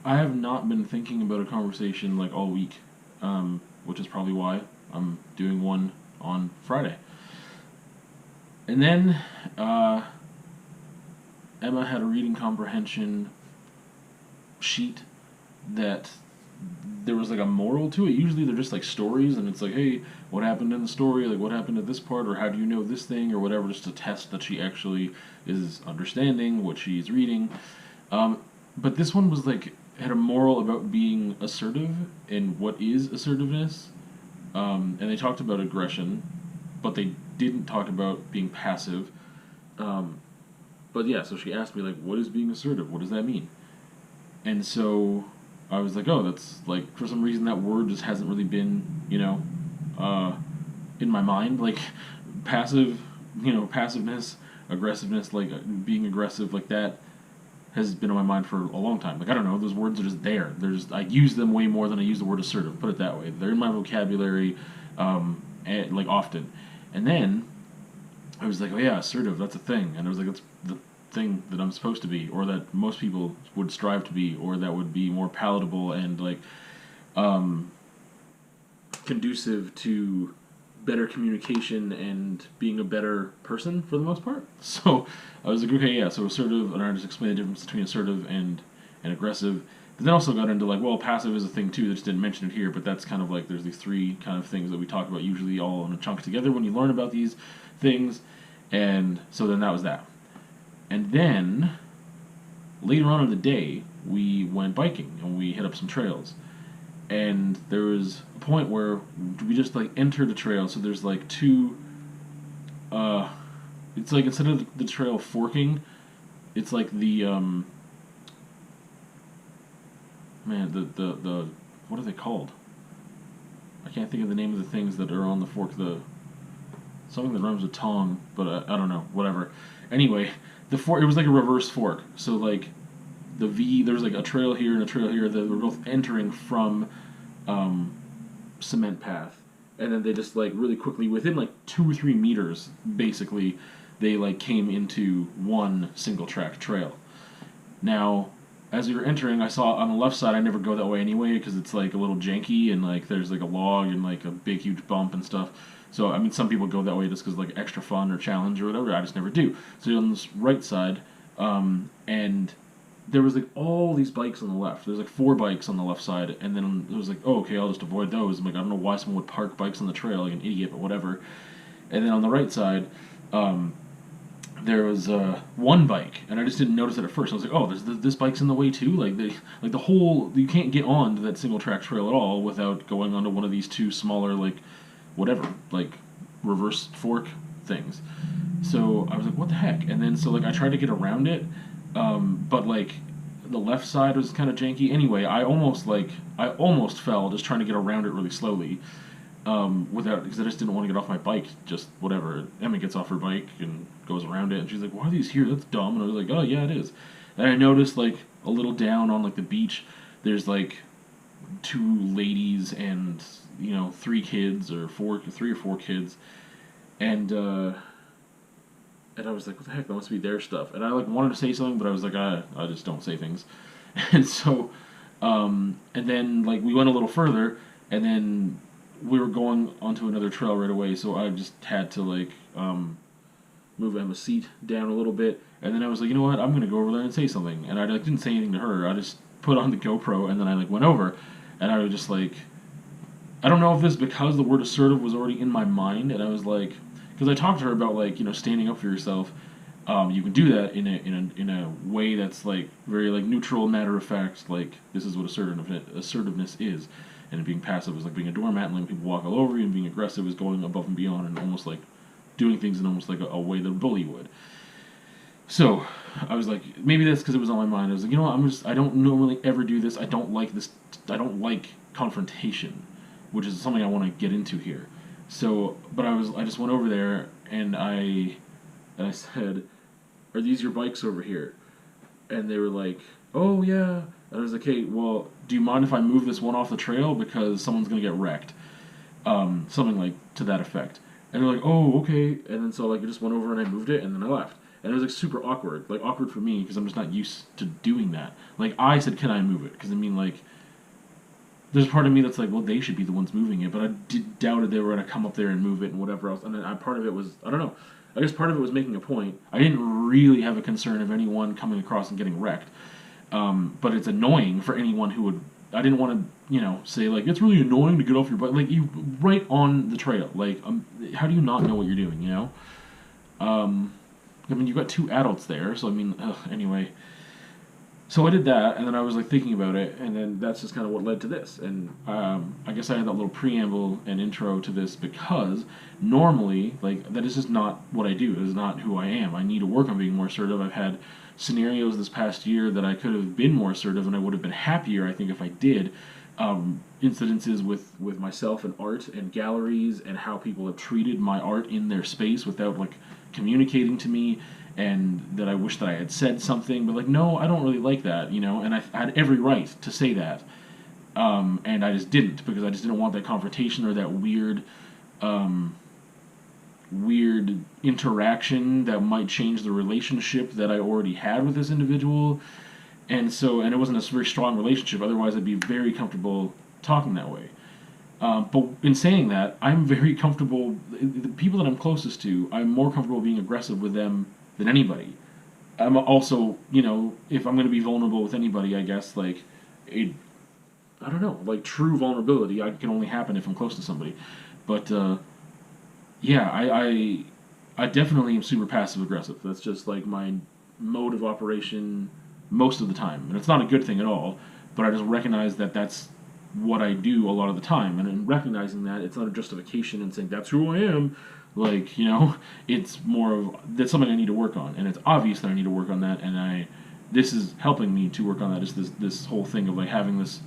I have not been thinking about a conversation like all week, which is probably why I'm doing one on Friday. And then uh, Emma had a reading comprehension sheet that there was like a moral to it. Usually they're just like stories, and it's like, hey, what happened in the story? Like, what happened at this part, or how do you know this thing, or whatever, just to test that she actually is understanding what she's reading. Um, but this one was like had a moral about being assertive and what is assertiveness. And they talked about aggression, but they didn't talk about being passive. Um, but yeah, so she asked me like, what is being assertive? What does that mean? And so I was like, oh, that's like for some reason that word just hasn't really been, uh, in my mind. Like passive, passiveness, aggressiveness, like being aggressive, like that has been on my mind for a long time. Like I don't know, those words are just there. I use them way more than I use the word assertive. Put it that way. They're in my vocabulary, like often. And then I was like, oh yeah, assertive. That's a thing. And I was like, that's the thing that I'm supposed to be, or that most people would strive to be, or that would be more palatable and like um, conducive to better communication and being a better person for the most part. So I was like, okay, yeah, so assertive, and I just explained the difference between assertive and aggressive. But then also got into like, well, passive is a thing too. They just didn't mention it here, but that's kind of like there's these three kind of things that we talk about usually all in a chunk together when you learn about these things. And so then that was that. And then later on in the day, we went biking and we hit up some trails. And there was a point where we just like entered the trail. So there's like two. Uh, it's like instead of the trail forking, it's like the man the what are they called? I can't think of the name of the things that are on the fork. The something that rhymes with tong, but I don't know. Whatever. Anyway, the fork, it was like a reverse fork. So like the V, there's like a trail here and a trail here that were both entering from um, cement path, and then they just like really quickly within like 2 or 3 meters, basically, they like came into one single track trail. Now, as we were entering, I saw on the left side. I never go that way anyway because it's like a little janky and like there's like a log and like a big huge bump and stuff. So I mean, some people go that way just because like extra fun or challenge or whatever. I just never do. So on this right side, and there was like all these bikes on the left. There's like 4 bikes on the left side, and then it was like, oh, okay, I'll just avoid those. I'm like, I don't know why someone would park bikes on the trail like an idiot, but whatever. And then on the right side, um, there was one bike, and I just didn't notice it at first. I was like, oh, this bike's in the way too. Like the whole you can't get onto that single track trail at all without going onto one of these two smaller like whatever like reverse fork things. So I was like, what the heck? And then so like I tried to get around it, but like the left side was kind of janky. Anyway, I almost fell just trying to get around it really slowly, without because I just didn't want to get off my bike. Just whatever. Emma gets off her bike and goes around it, and she's like, "Why are these here? That's dumb." And I was like, "Oh yeah, it is." And I noticed like a little down on like the beach, there's like 2 ladies and 3 kids or 3 or 4 kids, and and I was like, "What the heck? That must be their stuff." And I like wanted to say something, but I was like, I just don't say things." And so, and then like we went a little further, and then we were going onto another trail right away, so I just had to like move Emma's seat down a little bit, and then I was like, you know what, I'm gonna go over there and say something, and I like, didn't say anything to her. I just put on the GoPro, and then I like went over, and I was just like, I don't know if this because the word assertive was already in my mind, and I was like, because I talked to her about like standing up for yourself. You can do that in a way that's like very like neutral, matter of fact. Like this is what assertiveness is, and being passive is like being a doormat and letting people walk all over you, and being aggressive is going above and beyond and almost like doing things in almost like a way that a bully would. So I was like, maybe that's because it was on my mind. I was like, you know what? I don't normally ever do this. I don't like this. I don't like confrontation, which is something I want to get into here. So, but I just went over there and I said, "Are these your bikes over here?" And they were like, "Oh yeah." And I was like, "Hey, well, do you mind if I move this one off the trail because someone's gonna get wrecked?" Something like to that effect. And they're like, "Oh, okay." And then so like I just went over and I moved it and then I left. and it was like super awkward, like awkward for me because I'm just not used to doing that. Like I said, can I move it? Because I mean, like, there's part of me that's like, well, they should be the ones moving it, but I doubted they were gonna come up there and move it and whatever else. And then part of it was, I don't know. I guess part of it was making a point. I didn't really have a concern of anyone coming across and getting wrecked. But it's annoying for anyone who would. I didn't want to, say like it's really annoying to get off your bike. Like you right on the trail. Like, how do you not know what you're doing? I mean, you've got two adults there, so I mean, anyway. So I did that, and then I was like thinking about it, and then that's just kind of what led to this. And I guess I had that little preamble and intro to this because normally, like, that is just not what I do. It is not who I am. I need to work on being more assertive. I've had scenarios this past year that I could have been more assertive, and I would have been happier, I think, if I did. Incidences with myself and art and galleries and how people have treated my art in their space without like communicating to me, and that I wish that I had said something, but like, no, I don't really like that, and I had every right to say that, and I just didn't, because I just didn't want that confrontation or that weird interaction that might change the relationship that I already had with this individual, and it wasn't a very strong relationship, otherwise I'd be very comfortable talking that way. But in saying that, I'm very comfortable. The people that I'm closest to, I'm more comfortable being aggressive with them than anybody. I'm also, if I'm going to be vulnerable with anybody, I guess, like, I don't know, like, true vulnerability can only happen if I'm close to somebody. But, yeah, I definitely am super passive aggressive. That's just, like, my mode of operation most of the time. And it's not a good thing at all, but I just recognize that that's what I do a lot of the time, and in recognizing that, it's not a justification and saying that's who I am. Like, it's more of that's something I need to work on, and it's obvious that I need to work on that, and this is helping me to work on that. Is this whole thing of like having this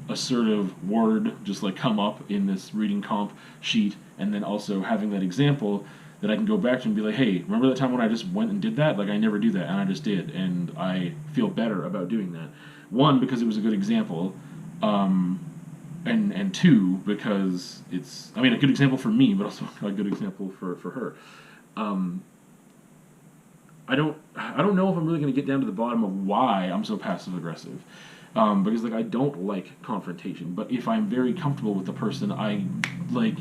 assertive word just like come up in this reading comp sheet, and then also having that example that I can go back to and be like, hey, remember that time when I just went and did that? Like, I never do that, and I just did, and I feel better about doing that. One, because it was a good example. And two, because it's, I mean, a good example for me, but also a good example for her. I don't know if I'm really going to get down to the bottom of why I'm so passive aggressive, because like I don't like confrontation. But if I'm very comfortable with the person, I like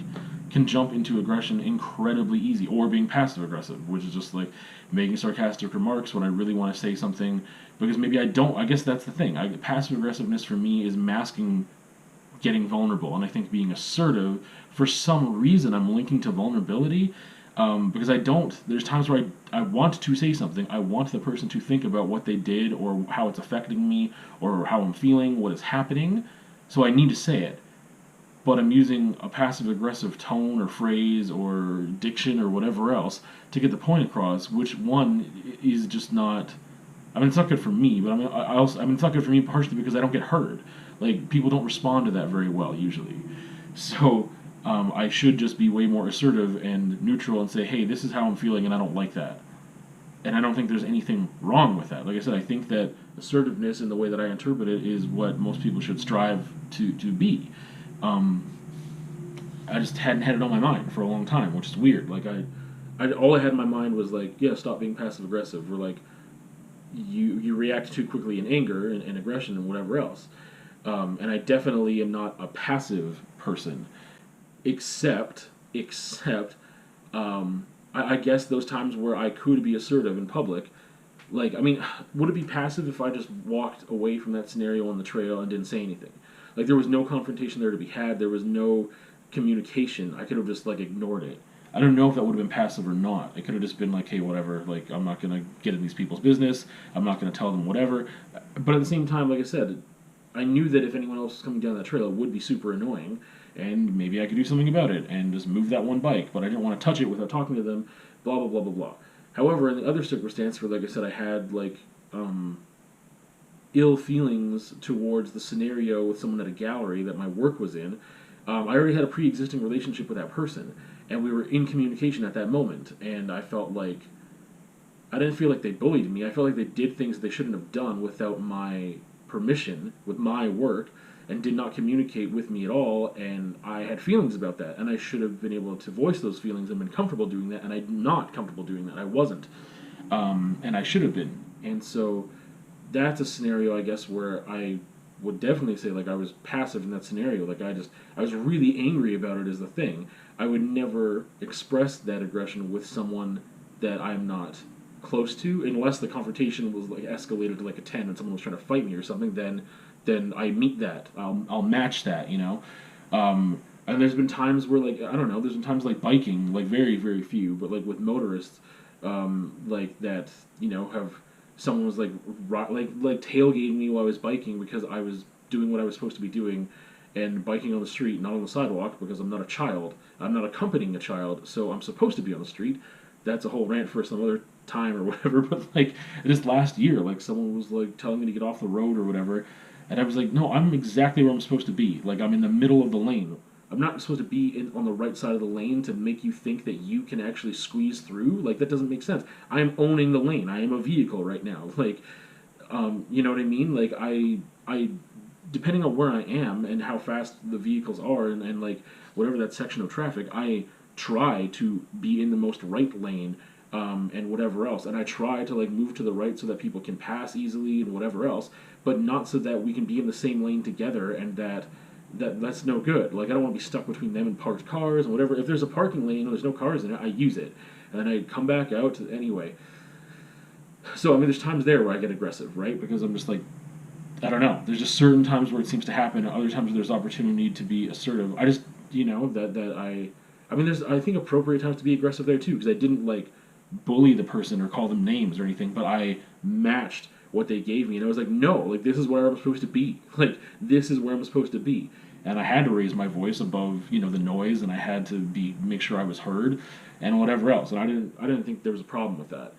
can jump into aggression incredibly easy, or being passive aggressive, which is just like making sarcastic remarks when I really want to say something, because maybe I don't. I guess that's the thing. Passive aggressiveness for me is masking getting vulnerable, and I think being assertive, for some reason, I'm linking to vulnerability, because I don't. There's times where I want to say something. I want the person to think about what they did, or how it's affecting me, or how I'm feeling, what is happening. So I need to say it, but I'm using a passive aggressive tone or phrase or diction or whatever else to get the point across. Which one is just not. I mean, it's not good for me, but it's not good for me partially because I don't get heard. Like, people don't respond to that very well, usually. So, I should just be way more assertive and neutral and say, hey, this is how I'm feeling and I don't like that. And I don't think there's anything wrong with that. Like I said, I think that assertiveness in the way that I interpret it is what most people should strive to be. I just hadn't had it on my mind for a long time, which is weird. Like, all I had in my mind was like, yeah, stop being passive aggressive, or like, you react too quickly in anger and aggression and whatever else. And I definitely am not a passive person, except I guess those times where I could be assertive in public. Like, I mean, would it be passive if I just walked away from that scenario on the trail and didn't say anything? Like, there was no confrontation there to be had. There was no communication. I could have just, like, ignored it. I don't know if that would have been passive or not. It could have just been like, hey, whatever, like, I'm not going to get in these people's business. I'm not going to tell them whatever. But at the same time, like I said, I knew that if anyone else was coming down that trail, it would be super annoying, and maybe I could do something about it and just move that one bike, but I didn't want to touch it without talking to them, blah, blah, blah, blah, blah. However, in the other circumstance where, like I said, I had, like, ill feelings towards the scenario with someone at a gallery that my work was in, I already had a pre-existing relationship with that person, and we were in communication at that moment, and I felt like, I didn't feel like they bullied me, I felt like they did things they shouldn't have done without my permission, with my work, and did not communicate with me at all, and I had feelings about that, and I should have been able to voice those feelings and been comfortable doing that, and I'm not comfortable doing that. I wasn't. and I should have been. And so that's a scenario, I guess, where I would definitely say like I was passive in that scenario. Like I was really angry about it as the thing. I would never express that aggression with someone that I'm not close to, unless the confrontation was like escalated to like a 10 and someone was trying to fight me or something. Then I meet that. I'll match that. And there's been times where like I don't know. There's been times like biking, like very very few, but like with motorists, like that have someone was like like tailgating me while I was biking because I was doing what I was supposed to be doing, and biking on the street, not on the sidewalk, because I'm not a child. I'm not accompanying a child, so I'm supposed to be on the street. That's a whole rant for some other time or whatever. But like this last year, like someone was like telling me to get off the road or whatever, and I was like, no, I'm exactly where I'm supposed to be. Like I'm in the middle of the lane. I'm not supposed to be on the right side of the lane to make you think that you can actually squeeze through. Like that doesn't make sense. I am owning the lane. I am a vehicle right now. Like, you know what I mean? Like I, depending on where I am and how fast the vehicles are, and like whatever that section of traffic, I try to be in the most right lane, and whatever else, and I try to like move to the right so that people can pass easily and whatever else, but not so that we can be in the same lane together, and that's no good. Like I don't want to be stuck between them and parked cars and whatever. If there's a parking lane and there's no cars in it, I use it, and then I come back out anyway. So I mean, there's times there where I get aggressive, right? Because I'm just like, I don't know. There's just certain times where it seems to happen. Other times where there's opportunity to be assertive. I just that I mean, there's I think appropriate times to be aggressive there too, because I didn't like bully the person or call them names or anything, but I matched what they gave me, and I was like, no, like this is where I'm supposed to be. Like this is where I'm supposed to be, and I had to raise my voice above the noise, and I had to make sure I was heard, and whatever else. And I didn't think there was a problem with that.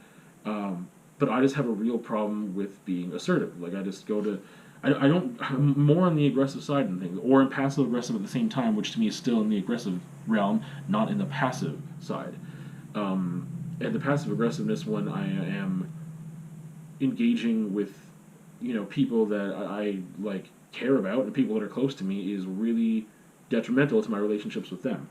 But I just have a real problem with being assertive. Like I just go to, I don't, I'm more on the aggressive side and things, or in passive aggressive at the same time, which to me is still in the aggressive realm, not in the passive side. And the passive aggressiveness when I am engaging with, people that I like care about and people that are close to me is really detrimental to my relationships with them.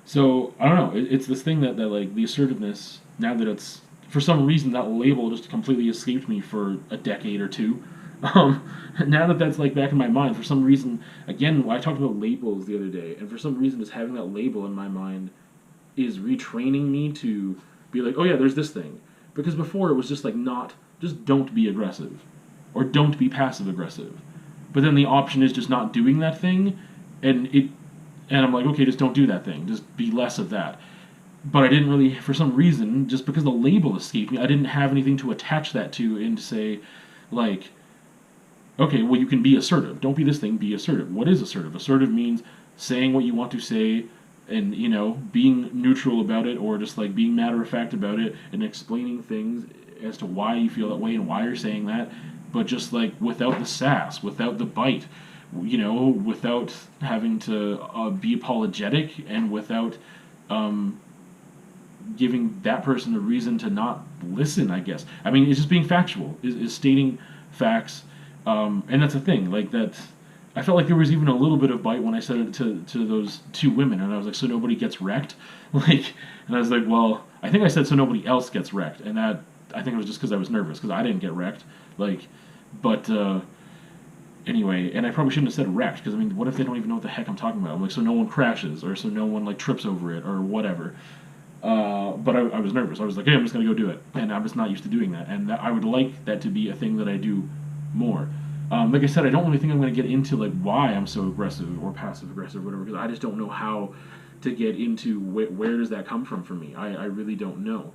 So I don't know. It's this thing that like the assertiveness. Now that it's for some reason that label just completely escaped me for a decade or two. Um, Now that that's like back in my mind, for some reason, again, I talked about labels the other day, and for some reason, just having that label in my mind is retraining me to be like, oh yeah, there's this thing. Because before it was just like not, just don't be aggressive, or don't be passive aggressive. But then the option is just not doing that thing, and and I'm like, okay, just don't do that thing. Just be less of that. But I didn't really, for some reason, just because the label escaped me, I didn't have anything to attach that to and to say, like, okay, well, you can be assertive. Don't be this thing, be assertive. What is assertive? Assertive means saying what you want to say and, being neutral about it, or just like being matter of fact about it and explaining things as to why you feel that way and why you're saying that, but just like without the sass, without the bite, without having to be apologetic, and without giving that person a reason to not listen, I guess. I mean, it's just being factual, is stating facts. And that's the thing, like that. I felt like there was even a little bit of bite when I said it to those two women, and I was like, so nobody gets wrecked? Like, and I was like, well, I think I said so nobody else gets wrecked, and that, I think it was just because I was nervous, because I didn't get wrecked. Like, but, anyway, and I probably shouldn't have said wrecked, because I mean, what if they don't even know what the heck I'm talking about? I'm like, so no one crashes, or so no one like trips over it, or whatever. But I was nervous. I was like, hey, I'm just going to go do it. And I'm just not used to doing that. And I would like that to be a thing that I do more. Like I said, I don't really think I'm going to get into like why I'm so aggressive or passive aggressive or whatever, because I just don't know how to get into where does that come from for me. I really don't know.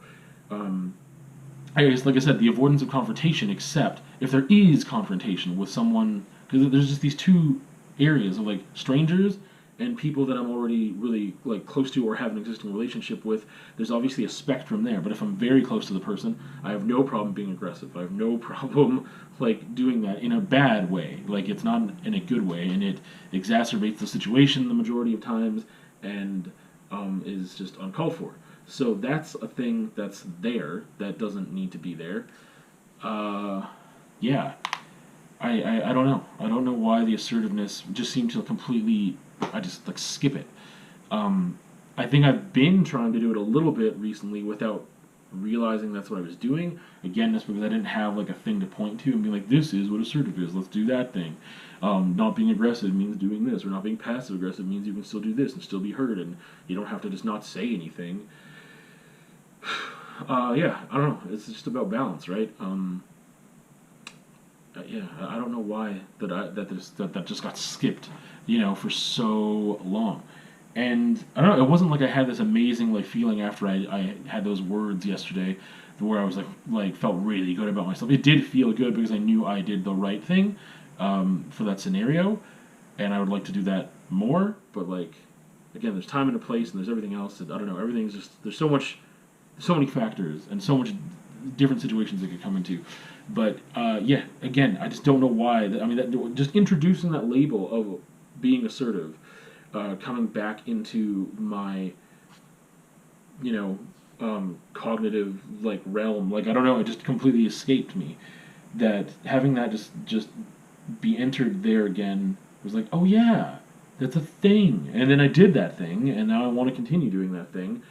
I guess, like I said, the avoidance of confrontation, except if there is confrontation with someone, because there's just these two areas of like strangers and people that I'm already really like close to or have an existing relationship with. There's obviously a spectrum there, but if I'm very close to the person, I have no problem being aggressive. I have no problem like doing that in a bad way. Like it's not in a good way, and it exacerbates the situation the majority of times, and is just uncalled for. So that's a thing that's there that doesn't need to be there. Yeah, I don't know. I don't know why the assertiveness just seemed to completely. I just like skip it. I think I've been trying to do it a little bit recently without realizing that's what I was doing. Again, that's because I didn't have like a thing to point to and be like, this is what assertive is. Let's do that thing. Not being aggressive means doing this, or not being passive aggressive means you can still do this and still be heard, and you don't have to just not say anything. Yeah, I don't know. It's just about balance, right? Yeah, I don't know why that just got skipped, for so long. And I don't know. It wasn't like I had this amazing like feeling after I had those words yesterday, where I was like felt really good about myself. It did feel good because I knew I did the right thing for that scenario, and I would like to do that more. But like, again, there's time and a place, and there's everything else. That, I don't know. Everything's just there's so many factors, and so much different situations it could come into. But yeah, again, I just don't know why. Just introducing that label of being assertive, coming back into my, cognitive like realm. Like I don't know, it just completely escaped me. That having that just be entered there again was like, oh yeah, that's a thing. And then I did that thing, and now I want to continue doing that thing.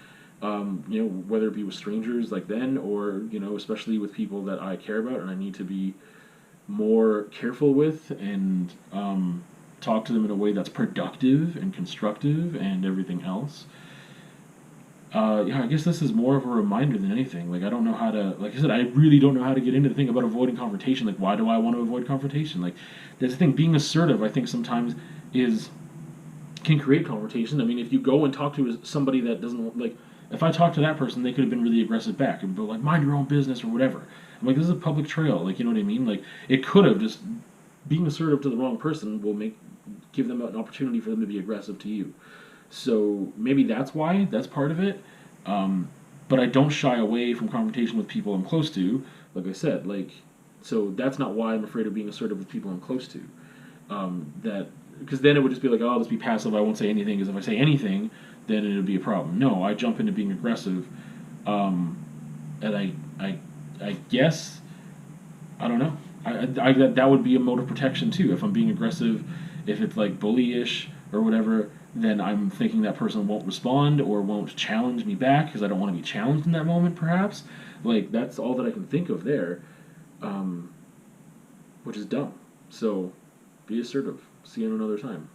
Whether it be with strangers like then, or especially with people that I care about and I need to be more careful with, and talk to them in a way that's productive and constructive and everything else. Yeah, I guess this is more of a reminder than anything. Like I don't know how to, like I said, I really don't know how to get into the thing about avoiding confrontation. Like why do I want to avoid confrontation? Like that's the thing. Being assertive, I think sometimes is can create confrontation. I mean, if you go and talk to somebody that doesn't like, if I talk to that person, they could have been really aggressive back and be like, mind your own business or whatever. I'm like, this is a public trail. Like, you know what I mean? Like, it could have just being assertive to the wrong person will give them an opportunity for them to be aggressive to you. So maybe that's why. That's part of it. But I don't shy away from confrontation with people I'm close to. Like I said, so that's not why I'm afraid of being assertive with people I'm close to. That because then it would just be like, oh, I'll just be passive. I won't say anything. Because if I say anything, then it would be a problem. No, I jump into being aggressive, and I guess I don't know. That would be a mode of protection too. If I'm being aggressive, if it's like bullyish or whatever, then I'm thinking that person won't respond or won't challenge me back because I don't want to be challenged in that moment. Perhaps like that's all that I can think of there, which is dumb. So be assertive. See you another time.